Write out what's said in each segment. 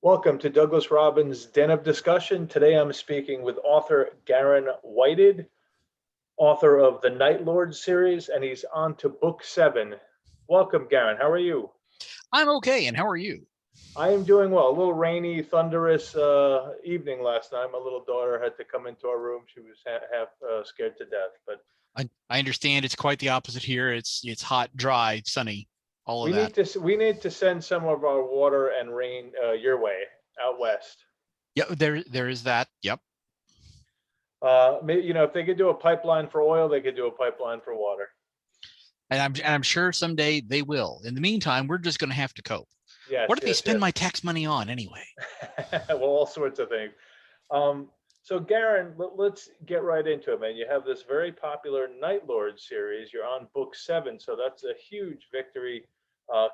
Welcome to Douglas Robbins' Den of Discussion. Today I'm speaking with author Garon Whited, author of the Nightlord Series, and he's on to book 7. Welcome, Garon. How are you? I'm okay, and how are you? I am doing well. A little rainy, thunderous evening last night. My little daughter had to come into our room. She was half scared to death. But I understand it's quite the opposite here. It's hot, dry, sunny, all of we that. need to send some of our water and rain your way out west. Yeah, there is that. Yep. If they could do a pipeline for oil, they could do a pipeline for water. And I'm sure someday they will. In the meantime, we're just going to have to cope. Yes, What do they yes, spend yes. my tax money on anyway? Well, all sorts of things. So, Garon, let's get right into it, man. You have this very popular Nightlord series. You're on book 7, so that's a huge victory.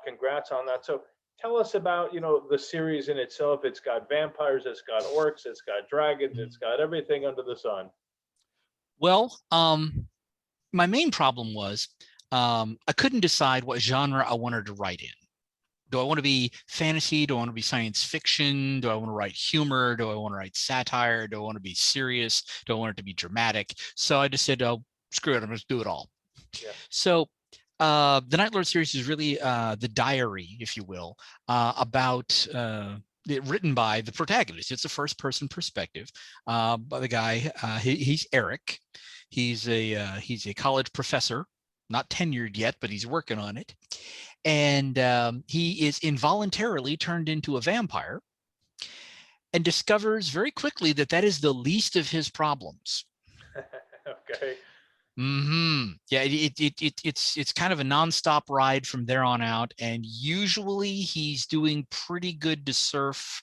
Congrats on that. So, tell us about the series in itself. It's got vampires, it's got orcs, it's got dragons, it's got everything under the sun. Well, my main problem was I couldn't decide what genre I wanted to write in. Do I want to be fantasy? Do I want to be science fiction? Do I want to write humor? Do I want to write satire? Do I want to be serious? Do I want it to be dramatic? So I just said, oh, screw it, I'm just do it all. Yeah. So the Nightlord series is really the diary, if you will, about written by the protagonist. It's a first-person perspective by the guy. He's Eric. He's a college professor, not tenured yet, but he's working on it. And he is involuntarily turned into a vampire and discovers very quickly that that is the least of his problems. Okay. Yeah, it's kind of a nonstop ride from there on out, and usually he's doing pretty good to surf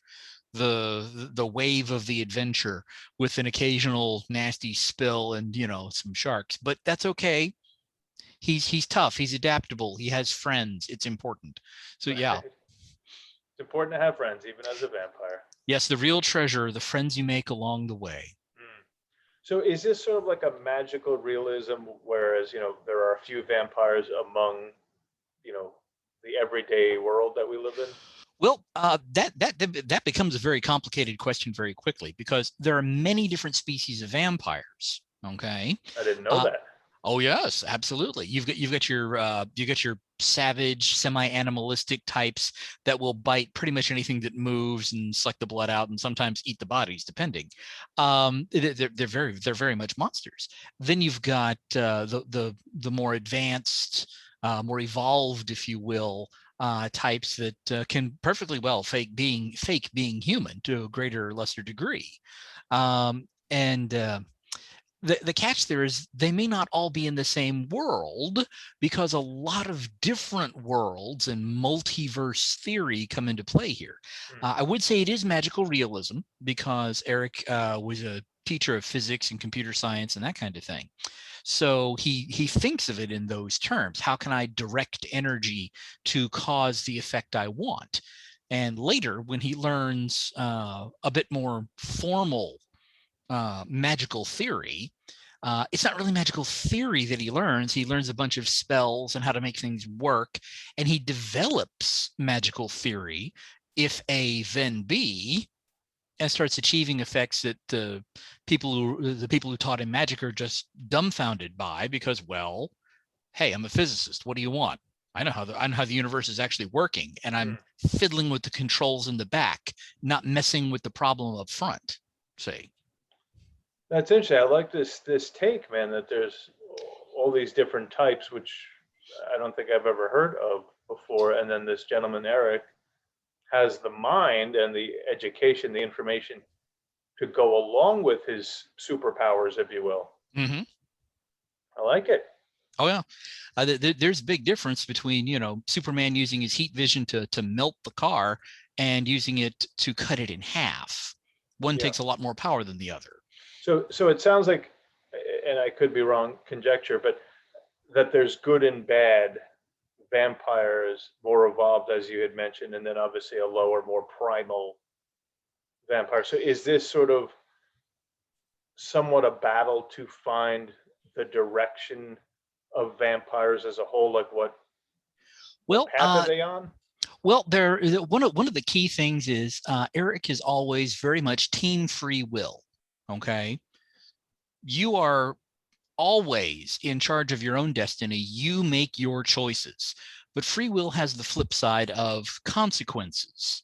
the wave of the adventure with an occasional nasty spill and some sharks, but that's okay. He's tough, he's adaptable, he has friends, it's important. So Right. yeah. It's important to have friends, even as a vampire. Yes, the real treasure, the friends you make along the way. Mm. So is this sort of like a magical realism, whereas, there are a few vampires among, you know, the everyday world that we live in? Well, that becomes a very complicated question very quickly, because there are many different species of vampires. Okay. I didn't know Uh, that. oh yes, absolutely. You've got your savage, semi-animalistic types that will bite pretty much anything that moves and suck the blood out, and sometimes eat the bodies, depending. They're very much monsters. Then you've got the more advanced, more evolved, if you will, types that can perfectly well fake being human to a greater or lesser degree. And the catch there is they may not all be in the same world, because a lot of different worlds and multiverse theory come into play here. Mm. I would say it is magical realism, because Eric was a teacher of physics and computer science and that kind of thing. So he thinks of it in those terms. How can I direct energy to cause the effect I want? And later, when he learns a bit more formal magical theory, it's not really magical theory that he learns. He learns a bunch of spells and how to make things work, and he develops magical theory, if A then B, and starts achieving effects that the people who taught him magic are just dumbfounded by, because, well, hey, I'm a physicist. What do you want? I know how the universe is actually working, and I'm fiddling with the controls in the back, not messing with the problem up front. See. That's interesting. I like this take, man, that there's all these different types, which I don't think I've ever heard of before. And then this gentleman, Eric, has the mind and the education, the information to go along with his superpowers, if you will. Mm-hmm. I like it. Oh yeah, there's a big difference between Superman using his heat vision to melt the car, and using it to cut it in half. One Yeah. takes a lot more power than the other. So it sounds like, and I could be wrong, conjecture, but that there's good and bad vampires, more evolved, as you had mentioned, and then obviously a lower, more primal vampire. So is this sort of somewhat a battle to find the direction of vampires as a whole? Like what Well, path are they on? Well, one of the key things is Eric is always very much team free will. Okay, you are always in charge of your own destiny. You make your choices, but free will has the flip side of consequences.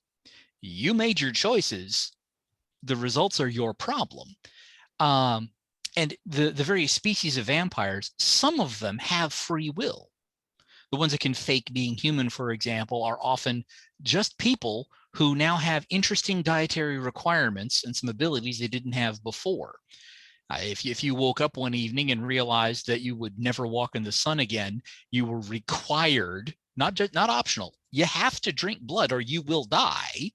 You made your choices. The results are your problem. Um, and the various species of vampires, some of them have free will. The ones that can fake being human, for example, are often just people who now have interesting dietary requirements and some abilities they didn't have before. If you woke up one evening and realized that you would never walk in the sun again, you were required, not optional, you have to drink blood or you will die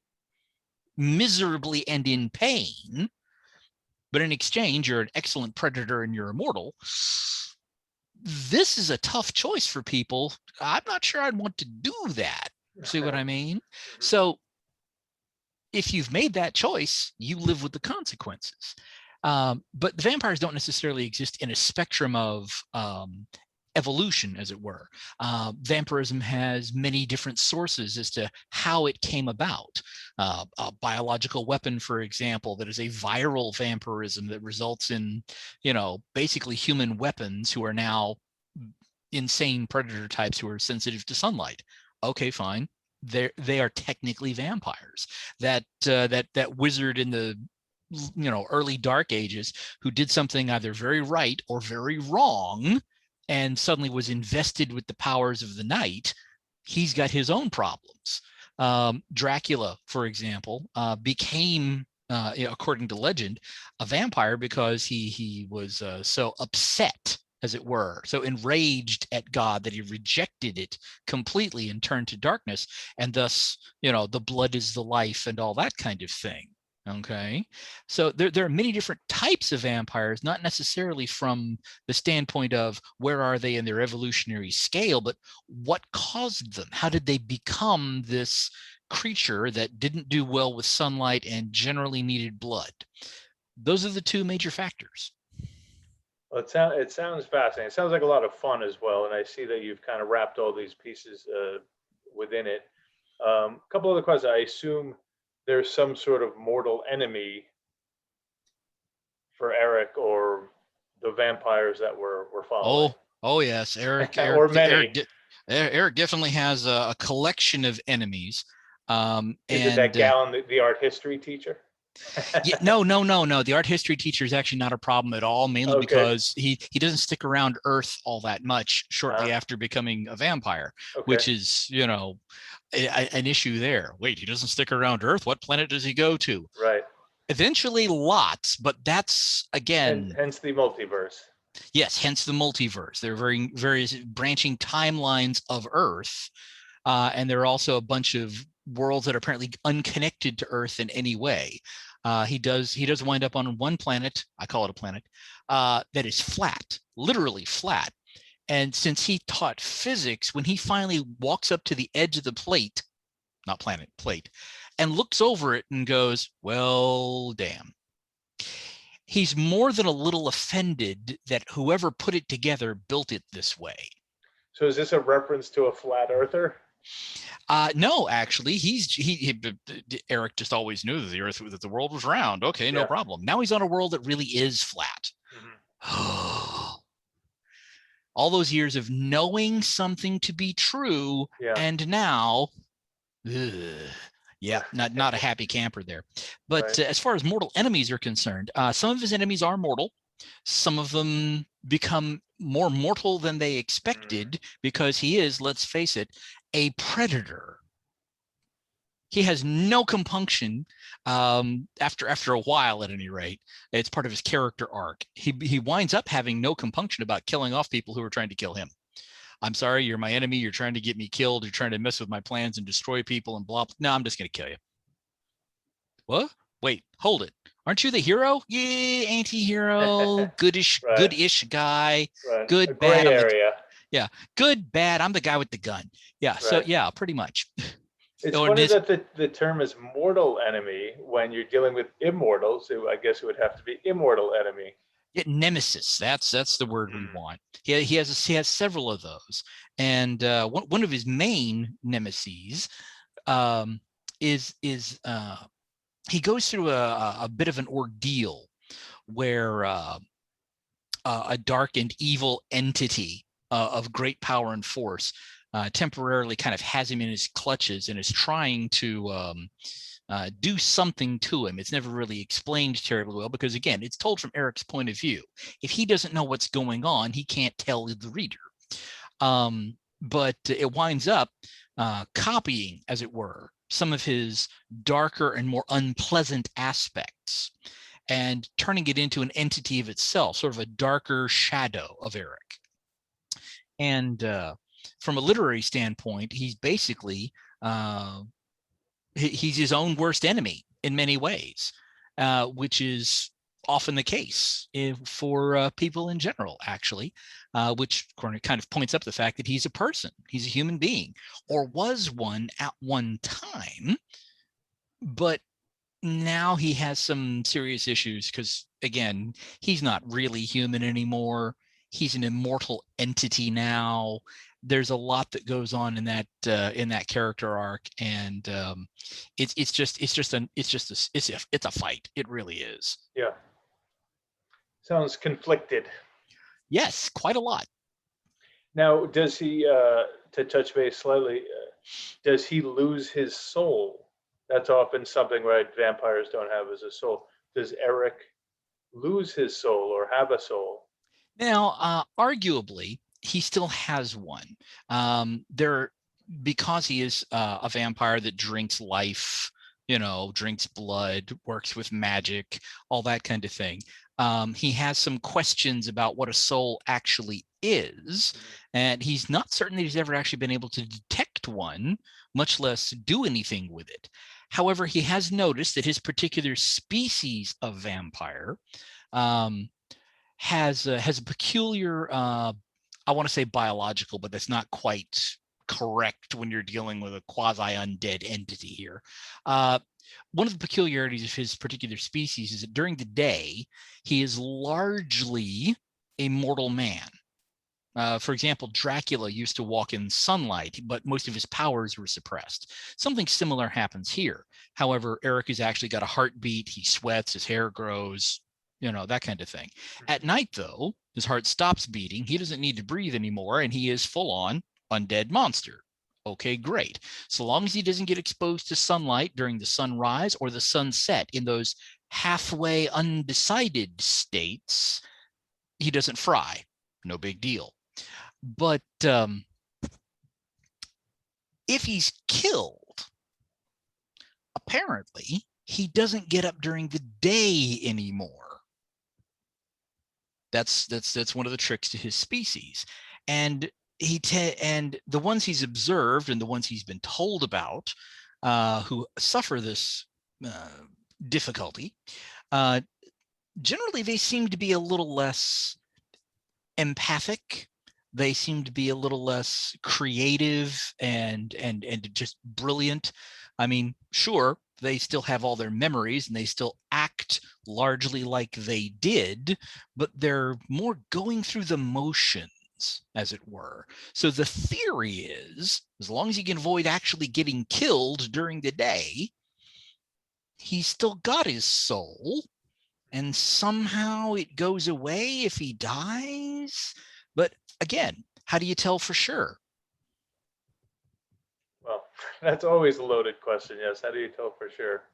miserably and in pain. But in exchange, you're an excellent predator and you're immortal. This is a tough choice for people. I'm not sure I'd want to do that. See what I mean? So if you've made that choice, you live with the consequences. But the vampires don't necessarily exist in a spectrum of evolution, as it were. Vampirism has many different sources as to how it came about. A biological weapon, for example, that is a viral vampirism that results in, basically human weapons who are now insane predator types who are sensitive to sunlight. Okay, fine. They are technically vampires. That wizard in the early dark ages who did something either very right or very wrong and suddenly was invested with the powers of the night, he's got his own problems. Dracula, for example, became, according to legend, a vampire because he was so upset, as it were, so enraged at God that he rejected it completely and turned to darkness. And thus, the blood is the life and all that kind of thing. Okay, so there are many different types of vampires, not necessarily from the standpoint of where are they in their evolutionary scale, but what caused them? How did they become this creature that didn't do well with sunlight and generally needed blood? Those are the two major factors. Well, it sounds fascinating. It sounds like a lot of fun as well, and I see that you've kind of wrapped all these pieces within it. A couple other questions. I assume there's some sort of mortal enemy for Eric or the vampires that we're following. Oh yes, Or many. Eric definitely has a collection of enemies. Is it that Garon, the art history teacher? Yeah, no. The art history teacher is actually not a problem at all, mainly because he doesn't stick around Earth all that much shortly after becoming a vampire, which is, an issue there. Wait, he doesn't stick around Earth? What planet does he go to? Right. Eventually lots, but that's, again... hence the multiverse. Yes, hence the multiverse. There are various branching timelines of Earth, and there are also a bunch of worlds that are apparently unconnected to Earth in any way. He does wind up on one planet, I call it a planet, that is flat, literally flat. And since he taught physics, when he finally walks up to the edge of the plate, not planet, plate, and looks over it and goes, well, damn. He's more than a little offended that whoever put it together built it this way. So is this a reference to a flat earther? No, actually, Eric just always knew that the world was round. Okay, no problem. Now he's on a world that really is flat. All those years of knowing something to be true, and now, not a happy camper there. But as far as mortal enemies are concerned, some of his enemies are mortal. Some of them become more mortal than they expected because he is, let's face it, a predator. He has no compunction after a while, at any rate. It's part of his character arc. He winds up having no compunction about killing off people who are trying to kill him. I'm sorry, you're my enemy. You're trying to get me killed. You're trying to mess with my plans and destroy people and blah. No, I'm just going to kill you. What? Wait, hold it. Aren't you the hero? Yeah, anti-hero, goodish guy. Right. Good, a gray bad. area. Good, bad. I'm the guy with the gun. Yeah, so yeah, pretty much. It's funny that the term is mortal enemy when you're dealing with immortals. So I guess it would have to be immortal enemy. Nemesis. That's the word we want. He has several of those, and one of his main nemeses is he goes through a bit of an ordeal where a dark and evil entity of great power and force temporarily kind of has him in his clutches and is trying to do something to him. It's never really explained terribly well because, again, it's told from Eric's point of view. If he doesn't know what's going on, he can't tell the reader. But it winds up copying, as it were, some of his darker and more unpleasant aspects and turning it into an entity of itself, sort of a darker shadow of Eric. And from a literary standpoint, he's basically he's his own worst enemy in many ways, which is often the case for people in general, actually, which kind of points up the fact that he's a person, he's a human being, or was one at one time, but now he has some serious issues because, again, he's not really human anymore. He's an immortal entity now. There's a lot that goes on in that character arc, and it's a fight. It really is. Yeah. Sounds conflicted. Yes, quite a lot. Now, does he, to touch base slightly, does he lose his soul? That's often something, right? Vampires don't have as a soul. Does Eric lose his soul or have a soul? Now, arguably, he still has one. Because he is a vampire that drinks life, drinks blood, works with magic, all that kind of thing. He has some questions about what a soul actually is, and he's not certain that he's ever actually been able to detect one, much less do anything with it. However, he has noticed that his particular species of vampire has a peculiar, I want to say biological, but that's not quite correct when you're dealing with a quasi-undead entity here. One of the peculiarities of his particular species is that during the day, he is largely a mortal man. For example, Dracula used to walk in sunlight, but most of his powers were suppressed. Something similar happens here. However, Eric has actually got a heartbeat. He sweats, his hair grows, that kind of thing. At night, though, his heart stops beating. He doesn't need to breathe anymore, and he is full on undead monster. Okay, great. So long as he doesn't get exposed to sunlight during the sunrise or the sunset in those halfway undecided states, he doesn't fry. No big deal. But if he's killed, apparently he doesn't get up during the day anymore. That's one of the tricks to his species. And and the ones he's observed and the ones he's been told about who suffer this difficulty, generally they seem to be a little less empathic. They seem to be a little less creative and just brilliant. I mean, sure, they still have all their memories and they still act largely like they did, but they're more going through the motions, as it were. So the theory is, as long as he can avoid actually getting killed during the day, he's still got his soul, and somehow it goes away if he dies. But again, how do you tell for sure? Well, that's always a loaded question. Yes, how do you tell for sure?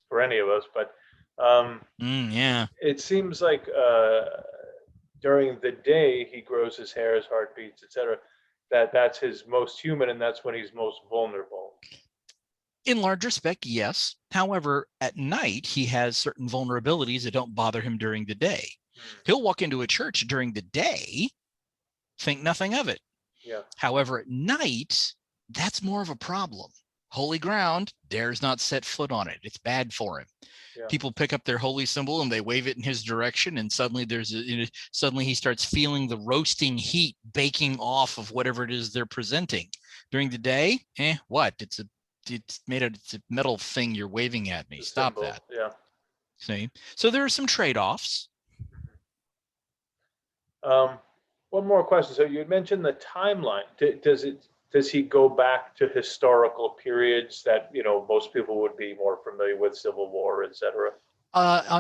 For any of us, but Yeah. it seems like during the day he grows his hair, his heart beats, etc. That's his most human, and that's when he's most vulnerable. In large respect, yes. However, at night, he has certain vulnerabilities that don't bother him during the day. He'll walk into a church during the day, think nothing of it. Yeah. However, at night, that's more of a problem. Holy ground, dares not set foot on it. It's bad for him. Yeah. People pick up their holy symbol and they wave it in his direction, and suddenly suddenly he starts feeling the roasting heat baking off of whatever it is they're presenting. During the day, what? It's a metal thing you're waving at me. Stop symbol. That. Yeah. See? So there are some trade-offs. One more question. So you had mentioned the timeline. Does it does he go back to historical periods that, most people would be more familiar with, Civil War, etc.?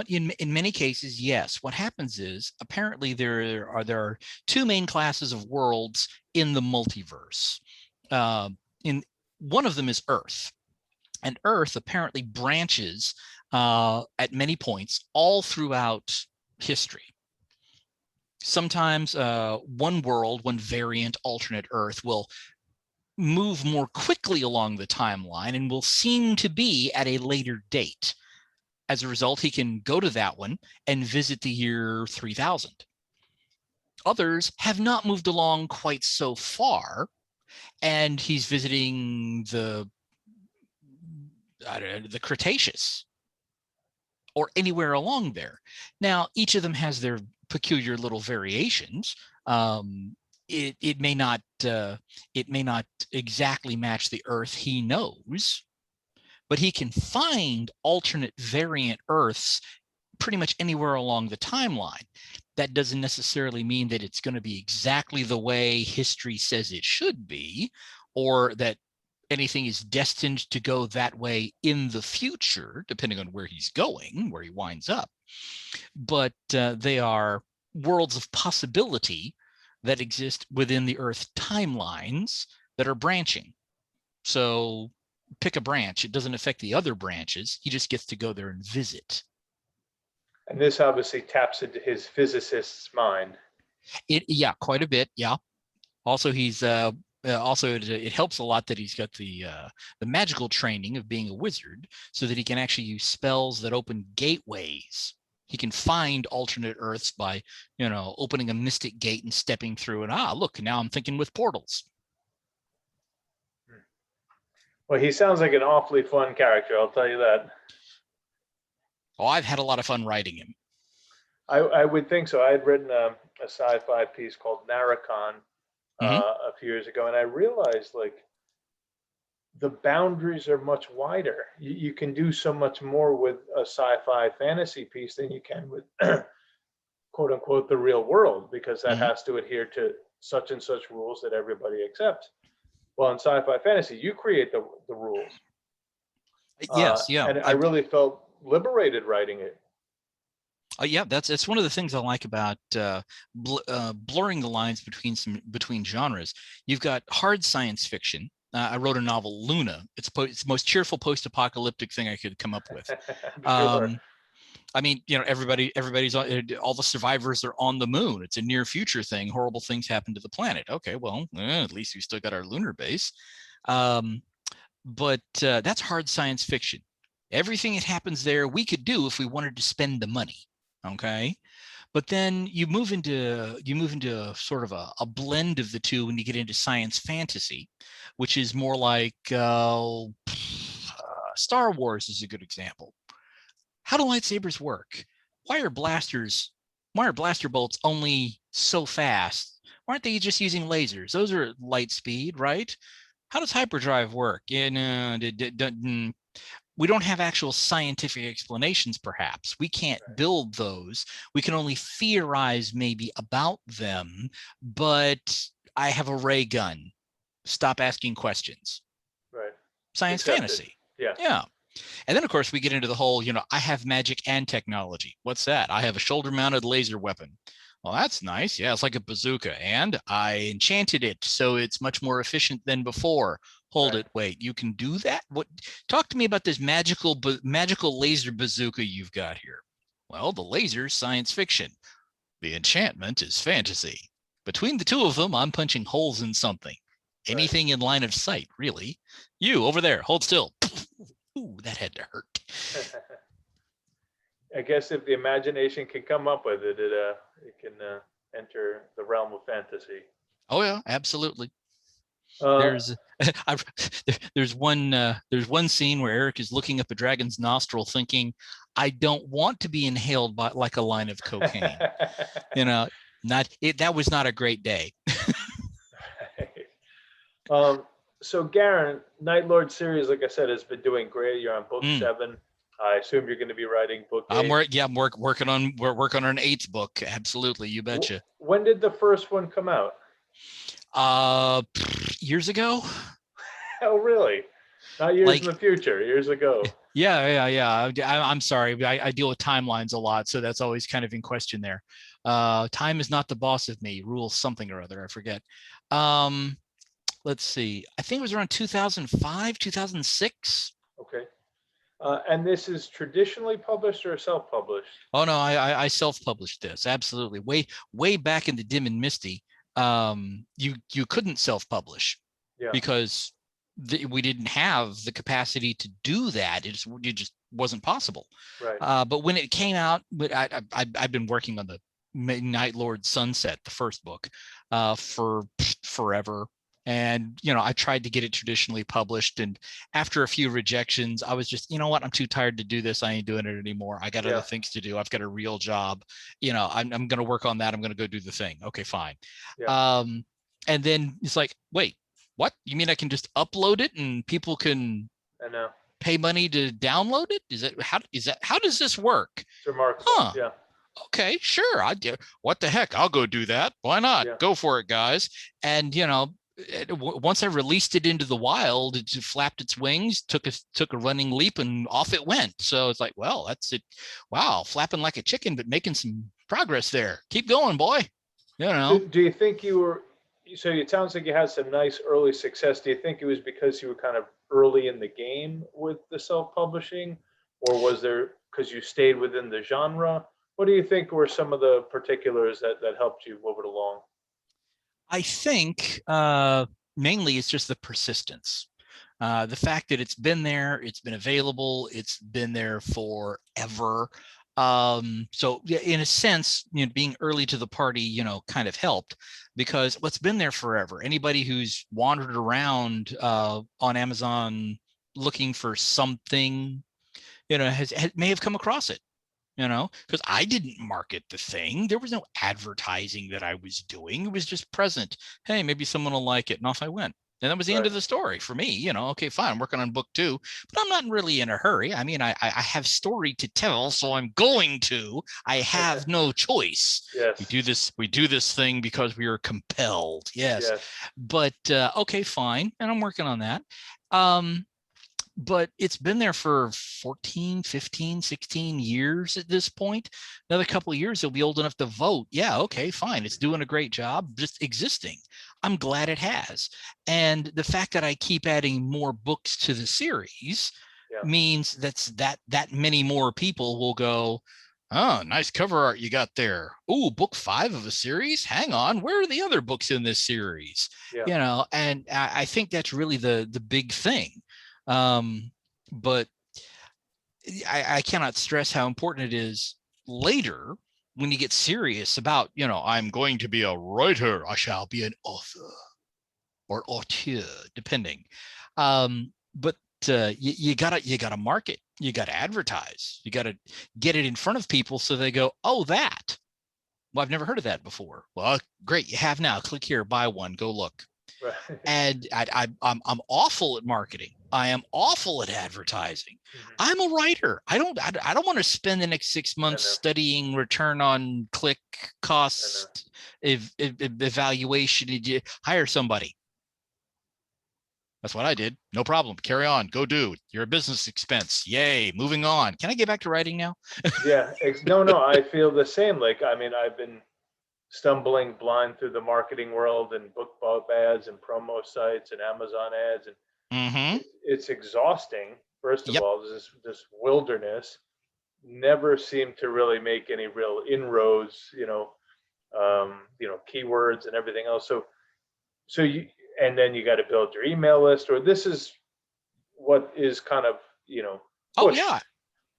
In many cases, yes. What happens is apparently there are two main classes of worlds in the multiverse. In one of them is Earth, and Earth apparently branches at many points all throughout history. Sometimes one world, one variant, alternate Earth will move more quickly along the timeline and will seem to be at a later date. As a result, he can go to that one and visit the year 3000. Others have not moved along quite so far, and he's visiting the Cretaceous or anywhere along there. Now, each of them has their peculiar little variations. It may not exactly match the Earth he knows, but he can find alternate variant Earths pretty much anywhere along the timeline. That doesn't necessarily mean that it's going to be exactly the way history says it should be, or that anything is destined to go that way in the future, depending on where he's going, where he winds up. But they are worlds of possibility that exist within the Earth timelines that are branching. So pick a branch. It doesn't affect the other branches. He just gets to go there and visit. And this obviously taps into his physicist's mind. Yeah, quite a bit. Yeah. Also, he's it helps a lot that he's got the magical training of being a wizard, so that he can actually use spells that open gateways. He can find alternate Earths by, opening a mystic gate and stepping through it. Look, now I'm thinking with portals. Well, he sounds like an awfully fun character, I'll tell you that. Oh, I've had a lot of fun writing him. I would think so. I had written a sci-fi piece called Narracon a few years ago, and I realized the boundaries are much wider. You can do so much more with a sci-fi fantasy piece than you can with quote unquote the real world, because that has to adhere to such and such rules that everybody accepts. Well, in sci-fi fantasy, you create the rules. Yes, yeah. And I really felt liberated writing it. Yeah, it's one of the things I like about blurring the lines between genres. You've got hard science fiction. I wrote a novel, Luna. It's the most cheerful post-apocalyptic thing I could come up with. Sure. I mean, everybody's all the survivors are on the moon. It's a near future thing. Horrible things happen to the planet. Okay, well, at least we still got our lunar base. But that's hard science fiction. Everything that happens there, we could do if we wanted to spend the money. Okay. But then you move into sort of a blend of the two when you get into science fantasy, which is more like Star Wars is a good example. How do lightsabers work? Why are blaster bolts only so fast? Why aren't they just using lasers? Those are light speed, right? How does hyperdrive work? We don't have actual scientific explanations, perhaps. We can't build those. We can only theorize maybe about them, but I have a ray gun. Stop asking questions. Right. Science fantasy. Yeah. Yeah. And then, of course, we get into the whole, I have magic and technology. What's that? I have a shoulder-mounted laser weapon. Well, that's nice. Yeah, it's like a bazooka. And I enchanted it, so it's much more efficient than before. Hold it. Wait, you can do that? What? Talk to me about this magical laser bazooka you've got here. Well, the laser's science fiction. The enchantment is fantasy. Between the two of them, I'm punching holes in something. Anything in line of sight, really. You, over there, hold still. Ooh, that had to hurt. I guess if the imagination can come up with it, it can enter the realm of fantasy. Oh yeah, absolutely. There's one scene where Eric is looking up a dragon's nostril, thinking, "I don't want to be inhaled by like a line of cocaine." That was not a great day. So Garon, Nightlord series, like I said, has been doing great. You're on book 7. I assume you're going to be writing book 8. I'm working on an 8th book. Absolutely, you betcha. When did the first one come out? Years ago. Oh, really? Not years in Like, the future, years ago. I'm sorry, but I deal with timelines a lot, so that's always kind of in question there. Time is not the boss of me. Rules something or other. I forget. Um, let's see. I think it was around 2005, 2006. Okay. And this is traditionally published or self-published? Oh no, I self-published this. Absolutely. Way back in the dim and misty, you couldn't self-publish Yeah, because we didn't have the capacity to do that. It just wasn't possible. right. But when it came out, I've been working on the Nightlord Sunset, the first book, for forever. And, I tried to get it traditionally published. And after a few rejections, I was just, you know what? I'm too tired to do this. I ain't doing it anymore. I got other Yeah, things to do. I've got a real job. I'm going to work on that. I'm going to go do the thing. Okay, fine. yeah. And then it's like, wait, what? You mean I can just upload it and people can I know. pay money to download it? How does this work? It's remarkable. Huh. Yeah, Okay, sure. What the heck? I'll go do that. Why not? yeah. Go for it, guys. And once I released it into the wild, it flapped its wings, took a running leap, and off it went. So it's like, well, that's it. Wow, flapping like a chicken, but making some progress there. Keep going, boy. Do you think you were, so it sounds like you had some nice early success. Do you think it was because you were kind of early in the game with the self-publishing? Or was there, because you stayed within the genre? What do you think were some of the particulars that helped you move it along? I think mainly it's just the persistence. The fact that it's been there, it's been available, it's been there forever. So yeah, in a sense, being early to the party, kind of helped because what's been there forever. Anybody who's wandered around on Amazon looking for something, may have come across it. Because I didn't market the thing. There was no advertising that I was doing. It was just present. Hey, maybe someone will like it. And off I went. And that was the end Right. of the story for me. Okay, fine. I'm working on book 2, but I'm not really in a hurry. I mean, I have story to tell, so I'm going to. I have no choice. Yes, We do this thing because we are compelled. Yes. yes. But okay, fine. And I'm working on that. But it's been there for 14, 15, 16 years at this point. Another couple of years, it'll be old enough to vote. Yeah, okay, fine. It's doing a great job just existing. I'm glad it has. And the fact that I keep adding more books to the series Yeah. means that many more people will go, oh, nice cover art you got there. Oh, book 5 of a series. Hang on, where are the other books in this series? Yeah. And I think that's really the big thing. But I cannot stress how important it is later when you get serious about, I'm going to be a writer. I shall be an author or auteur, depending. But you gotta market. You gotta advertise. You gotta get it in front of people so they go, oh, that. Well, I've never heard of that before. Well, great, you have now. Click here, buy one, go look. Right. And I'm awful at marketing. I am awful at advertising. Mhm. I'm a writer. I don't want to spend the next 6 months know. studying return on click cost evaluation. Did you hire somebody? That's what I did. No problem. Carry on. Go do. You're a business expense. Yay. Moving on. Can I get back to writing now? Yeah. No, I feel the same. Like, I mean, I've been stumbling blind through the marketing world and BookBub ads and promo sites and Amazon ads, and Mm-hmm. it's exhausting. First of Yep. all, this wilderness never seemed to really make any real inroads. Keywords and everything else. So you, and then you got to build your email list, or this is what is kind of Oh pushed. yeah.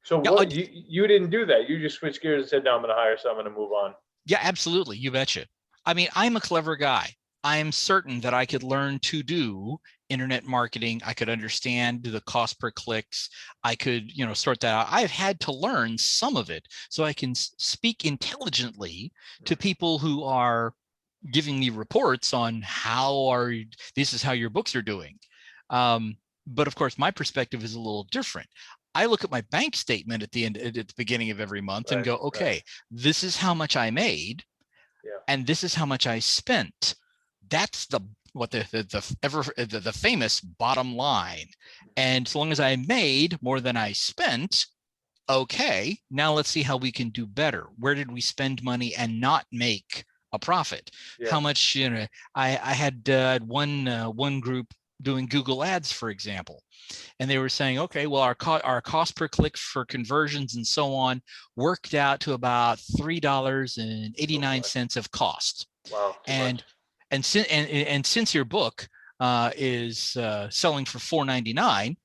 So Yeah. what you didn't do that. You just switched gears and said, "No, I'm going to hire someone to move on." Yeah, absolutely. You betcha. I mean, I'm a clever guy. I am certain that I could learn to do internet marketing. I could understand the cost per clicks. I could, sort that out. I've had to learn some of it so I can speak intelligently to people who are giving me reports on this is how your books are doing. But of course, my perspective is a little different. I look at my bank statement at the beginning of every month and Right, go, right. okay, this is how much I made, Yeah. and this is how much I spent. That's the famous bottom line. And so long as I made more than I spent, okay, now let's see how we can do better. Where did we spend money and not make a profit? Yeah. How much, I had one group doing Google ads, for example, and they were saying, okay, well, our cost per click for conversions and so on worked out to about $3.89 of cost. Wow, too much. And since your book is selling for $4.99,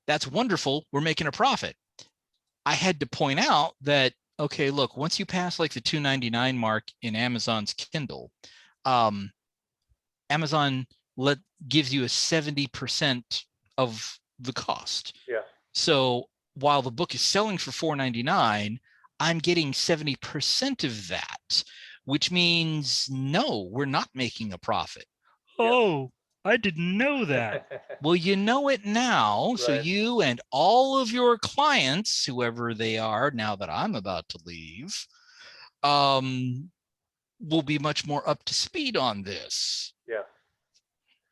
that's wonderful. We're making a profit. I had to point out that, okay, look, once you pass like the $2.99 mark in Amazon's Kindle, Amazon gives you a 70% of the cost. Yeah. So while the book is selling for $4.99, I'm getting 70% of that, which means no, we're not making a profit. Yeah. Oh, I didn't know that. Well, you know it now. Right. So you and all of your clients, whoever they are, now that I'm about to leave, will be much more up to speed on this. Yeah.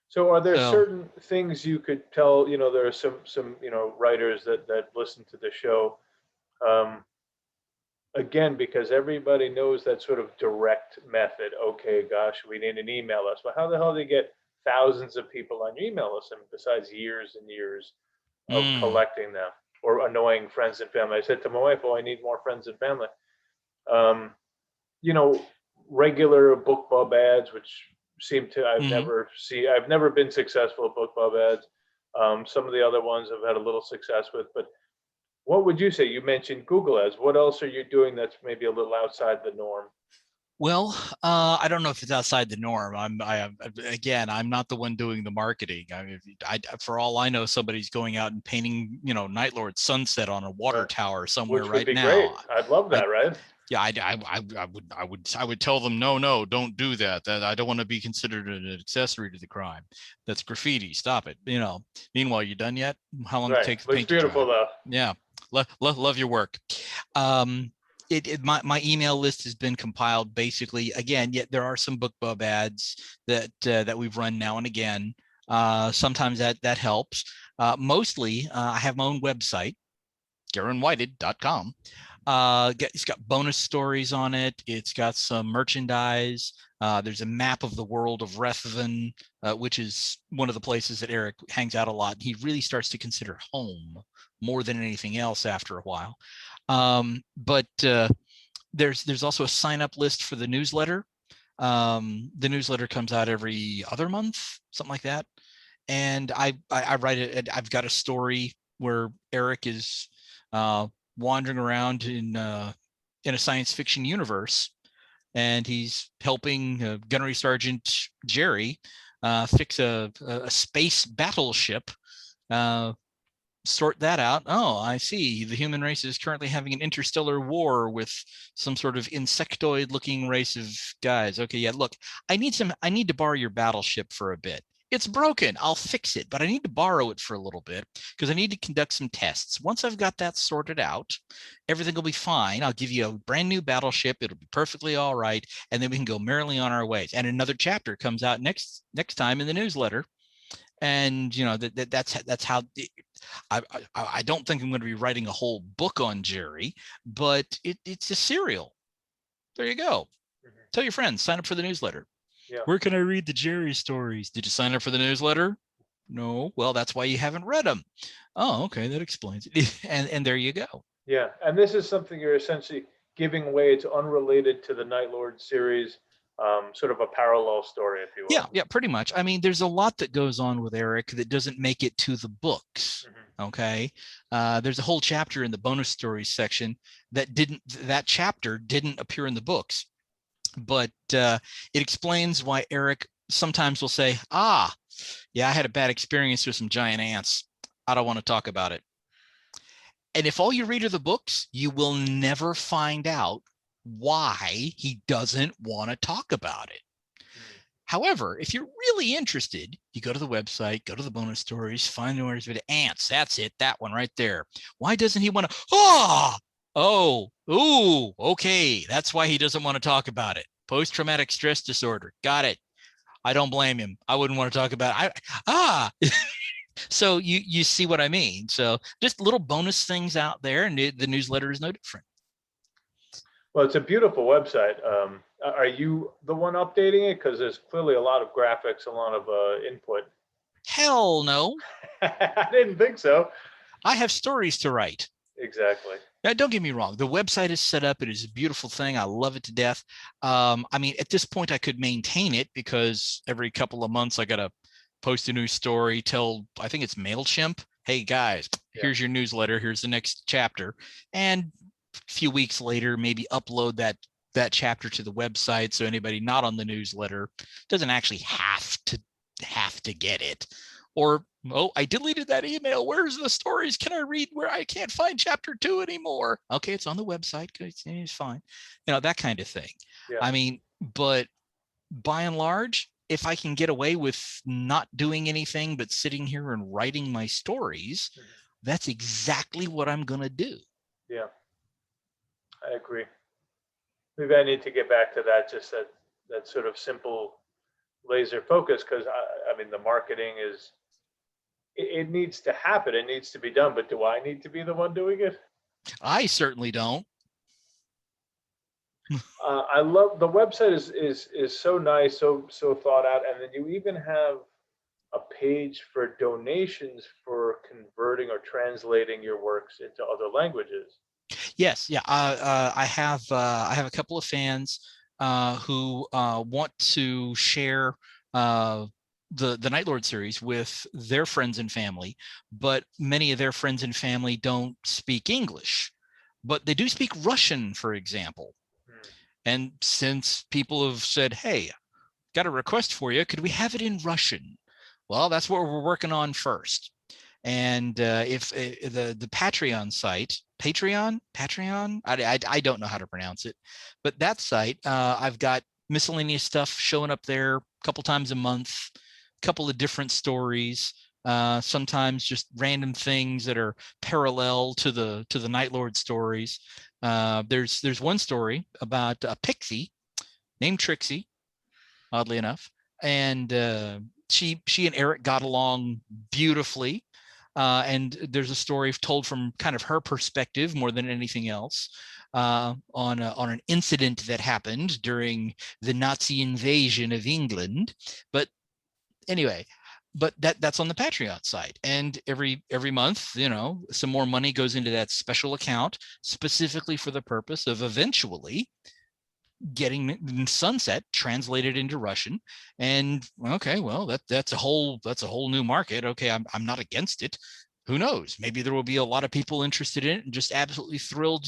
So are there certain things you could tell, there are some, writers that listen to the show, again, because everybody knows that sort of direct method. Okay, gosh, we need an email list. But how the hell do you get thousands of people on your email list, and besides years and years of collecting them, or annoying friends and family? I said to my wife, "Oh, I need more friends and family." Regular BookBub ads, which seem to I've never been successful at BookBub ads. Some of the other ones I've had a little success with, but what would you say? You mentioned Google ads. What else are you doing that's maybe a little outside the norm? Well, I don't know if it's outside the norm. I'm not the one doing the marketing. For all I know, somebody's going out and painting, Nightlord sunset on a water tower somewhere right now. Which would be great. I'd love that, right? Yeah, I would tell them, no, don't do that. That I don't want to be considered an accessory to the crime. That's graffiti. Stop it. Meanwhile, you done yet? How long it takes to paint? It's beautiful though. Yeah, love your work. My email list has been compiled basically. Again, yet there are some BookBub ads that we've run now and again. Sometimes that helps. Mostly, I have my own website, GaronWhitehead.com. It's got bonus stories on it. It's got some merchandise. There's a map of the world of Rethven, which is one of the places that Eric hangs out a lot. He really starts to consider home more than anything else after a while. But there's also a sign-up list for the newsletter. The newsletter comes out every other month, something like that. And I write it. I've got a story where Eric is wandering around in a science fiction universe, and he's helping Gunnery Sergeant Jerry fix a space battleship. Sort that out. Oh, I see. The human race is currently having an interstellar war with some sort of insectoid-looking race of guys. Okay, yeah, look, I need to borrow your battleship for a bit. It's broken. I'll fix it, but I need to borrow it for a little bit because I need to conduct some tests. Once I've got that sorted out, everything will be fine. I'll give you a brand new battleship. It'll be perfectly all right, and then we can go merrily on our ways. And another chapter comes out next time in the newsletter. And that's how. I don't think I'm going to be writing a whole book on Jerry, but it's a serial. There you go. Tell your friends, sign up for the newsletter. Yeah. Where can I read the Jerry stories? Did you sign up for the newsletter? No. Well, that's why you haven't read them. Oh, okay. That explains it. And there you go. Yeah. And this is something you're essentially giving away. It's unrelated to the Nightlord series, sort of a parallel story, if you will. Yeah, pretty much. I mean, there's a lot that goes on with Eric that doesn't make it to the books. Okay. There's a whole chapter in the bonus stories section that chapter didn't appear in the books. But it explains why Eric sometimes will say, yeah, I had a bad experience with some giant ants. I don't want to talk about it. And if all you read are the books, you will never find out why he doesn't want to talk about it. However, if you're really interested, you go to the website, go to the bonus stories, find the words with ants. That's it. That one right there. Why doesn't he want to? Okay. That's why he doesn't want to talk about it. Post-traumatic stress disorder. Got it. I don't blame him. I wouldn't want to talk about So you see what I mean. So just little bonus things out there, and the newsletter is no different. Well, it's a beautiful website. Are you the one updating it? Because there's clearly a lot of graphics, a lot of input. Hell no. I didn't think so. I have stories to write. Exactly. Now, don't get me wrong. The website is set up. It is a beautiful thing. I love it to death. I mean, at this point, I could maintain it because every couple of months, I got to post a new story, I think it's MailChimp. Hey, guys, here's your newsletter. Here's the next chapter. And a few weeks later, maybe upload that chapter to the website so anybody not on the newsletter doesn't actually have to get it. Or, oh, I deleted that email. Where's the stories? Can I read where I can't find chapter 2 anymore? Okay, it's on the website. It's fine. That kind of thing. Yeah. I mean, but by and large, if I can get away with not doing anything but sitting here and writing my stories, that's exactly what I'm going to do. Yeah, I agree. Maybe I need to get back to that, just that sort of simple laser focus, because I mean, the marketing is, it needs to happen. It needs to be done. But do I need to be the one doing it? I certainly don't. I love the website is so nice, so thought out, and then you even have a page for donations for converting or translating your works into other languages. Yes, yeah. I have a couple of fans who want to share the Nightlord series with their friends and family, but many of their friends and family don't speak English, but they do speak Russian, for example. And since people have said, "Hey, got a request for you, could we have it in Russian?" Well, that's what we're working on first. And if the Patreon site, Patreon, I don't know how to pronounce it, but that site, I've got miscellaneous stuff showing up there a couple times a month, a couple of different stories, sometimes just random things that are parallel to the Nightlord stories. There's one story about a pixie named Trixie, oddly enough, and she and Eric got along beautifully. And there's a story told from kind of her perspective more than anything else, on an incident that happened during the Nazi invasion of England. But anyway, that's on the Patreon site, and every month, some more money goes into that special account specifically for the purpose of eventually getting Sunset translated into Russian. And okay, well, that's a whole new market. Okay, I'm not against it. Who knows? Maybe there will be a lot of people interested in it and just absolutely thrilled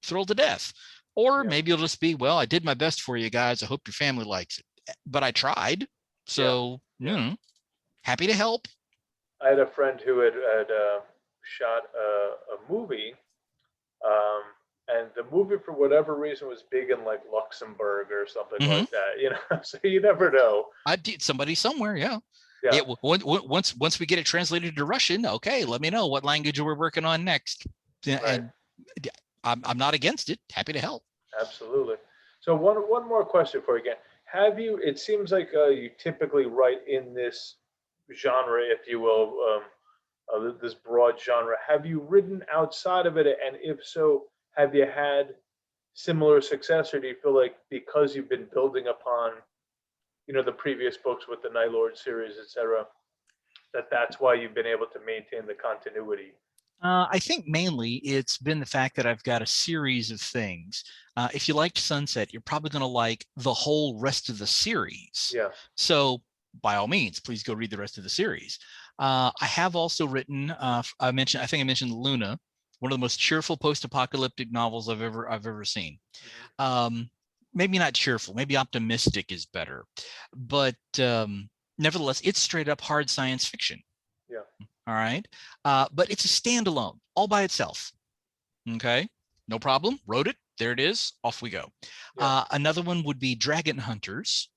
to death. Or maybe it'll just be, well, I did my best for you guys. I hope your family likes it, but I tried. So happy to help. I had a friend who had shot a movie, and the movie, for whatever reason, was big in like Luxembourg or something like that. So you never know. I did somebody somewhere, yeah. Once we get it translated to Russian, okay, let me know what language we're working on next. Right. And I'm not against it. Happy to help. Absolutely. So one more question for you again. Have you? It seems like you typically write in this genre, if you will, this broad genre. Have you written outside of it, and if so, have you had similar success, or do you feel like because you've been building upon, the previous books with the Nightlord series, etc., that's why you've been able to maintain the continuity? I think mainly it's been the fact that I've got a series of things. If you liked Sunset, you're probably going to like the whole rest of the series. Yeah. So by all means, please go read the rest of the series. I have also written, I think I mentioned Luna, one of the most cheerful post-apocalyptic novels I've ever seen. Maybe not cheerful, maybe optimistic is better, but nevertheless, it's straight up hard science fiction. Yeah. All right. But it's a standalone all by itself. Okay. No problem. Wrote it. There it is. Off we go. Yeah. Another one would be Dragon Hunters.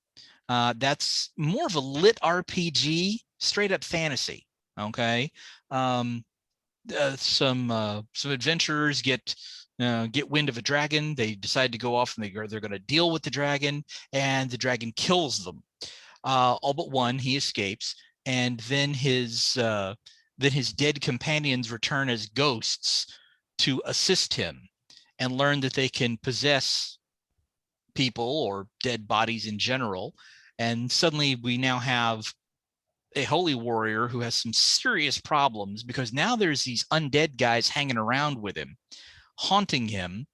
That's more of a lit RPG, straight up fantasy. Okay. Some adventurers get wind of a dragon. They decide to go off and they're going to deal with the dragon, and the dragon kills them. All but one, he escapes, and then his dead companions return as ghosts to assist him and learn that they can possess people or dead bodies in general. And suddenly we now have a holy warrior who has some serious problems because now there's these undead guys hanging around with him, haunting him,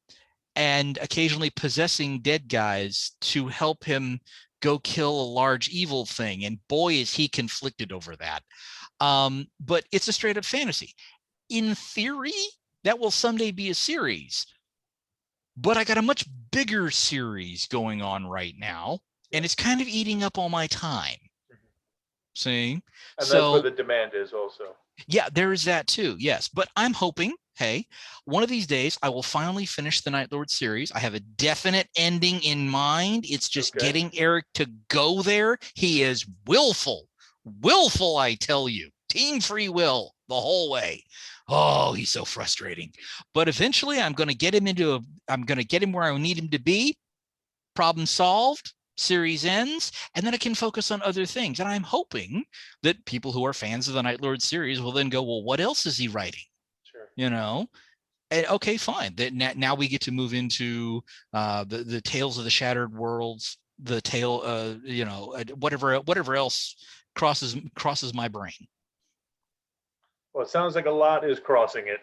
and occasionally possessing dead guys to help him go kill a large evil thing. And boy, is he conflicted over that. But it's a straight up fantasy. In theory, that will someday be a series. But I got a much bigger series going on right now, and it's kind of eating up all my time. See? And that's So where the demand is also. yeah, there is that too. Yes. But I'm hoping, hey, one of these days I will finally finish the Nightlord series. I have a definite ending in mind. It's just getting Eric to go there. He is willful, I tell you. Team free will the whole way. Oh, he's so frustrating. But eventually I'm going to get him where I need him to be. Problem solved. Series ends, and then I can focus on other things. And I'm hoping that people who are fans of the Nightlord series will then go, well, what else is he writing? Sure. You know? And okay, fine. Now we get to move into the Tales of the Shattered Worlds, the tale, whatever else crosses my brain. Well, it sounds like a lot is crossing it.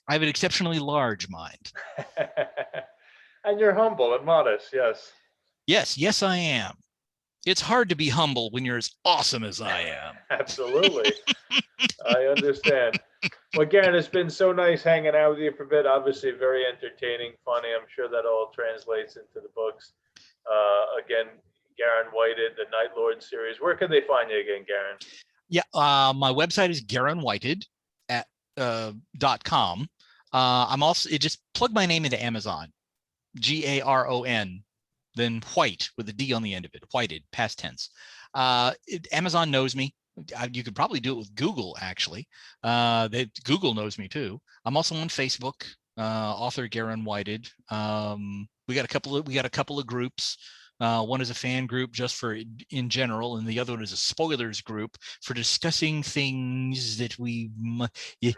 I have an exceptionally large mind. And you're humble and modest, yes. Yes, I am. It's hard to be humble when you're as awesome as I am. Absolutely. I understand. Well, Garon, it's been so nice hanging out with you for a bit. Obviously, very entertaining, funny. I'm sure that all translates into the books. Again, Garon Whited, the Nightlord series. Where can they find you again, Garon? Yeah, my website is garonwhited at .com. I'm also just plug my name into Amazon, Garon, then white with a D on the end of it, whited, past tense. Amazon knows me. You could probably do it with Google, actually. Google knows me too. I'm also on Facebook, author Garon Whited. We got a couple of groups. One is a fan group just for in general, and the other one is a spoilers group for discussing things that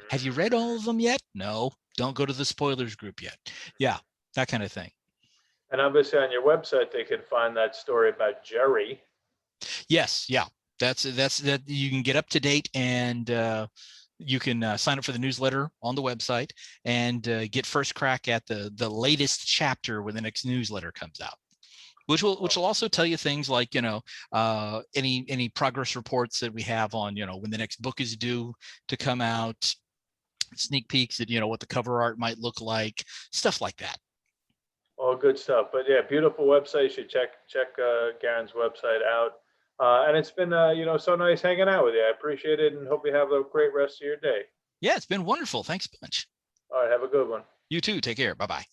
have you read all of them yet? No, don't go to the spoilers group yet. Yeah, that kind of thing. And obviously on your website, they can find that story about Jerry. Yes, yeah, that's that you can get up to date, and you can sign up for the newsletter on the website and get first crack at the latest chapter when the next newsletter comes out, which will also tell you things like any progress reports that we have on when the next book is due to come out, sneak peeks at what the cover art might look like, stuff like that. All good stuff. But yeah, beautiful website. You should check Garon's website out. And it's been so nice hanging out with you. I appreciate it, and hope you have a great rest of your day. Yeah, it's been wonderful. Thanks a bunch. All right, have a good one. You too. Take care. Bye-bye.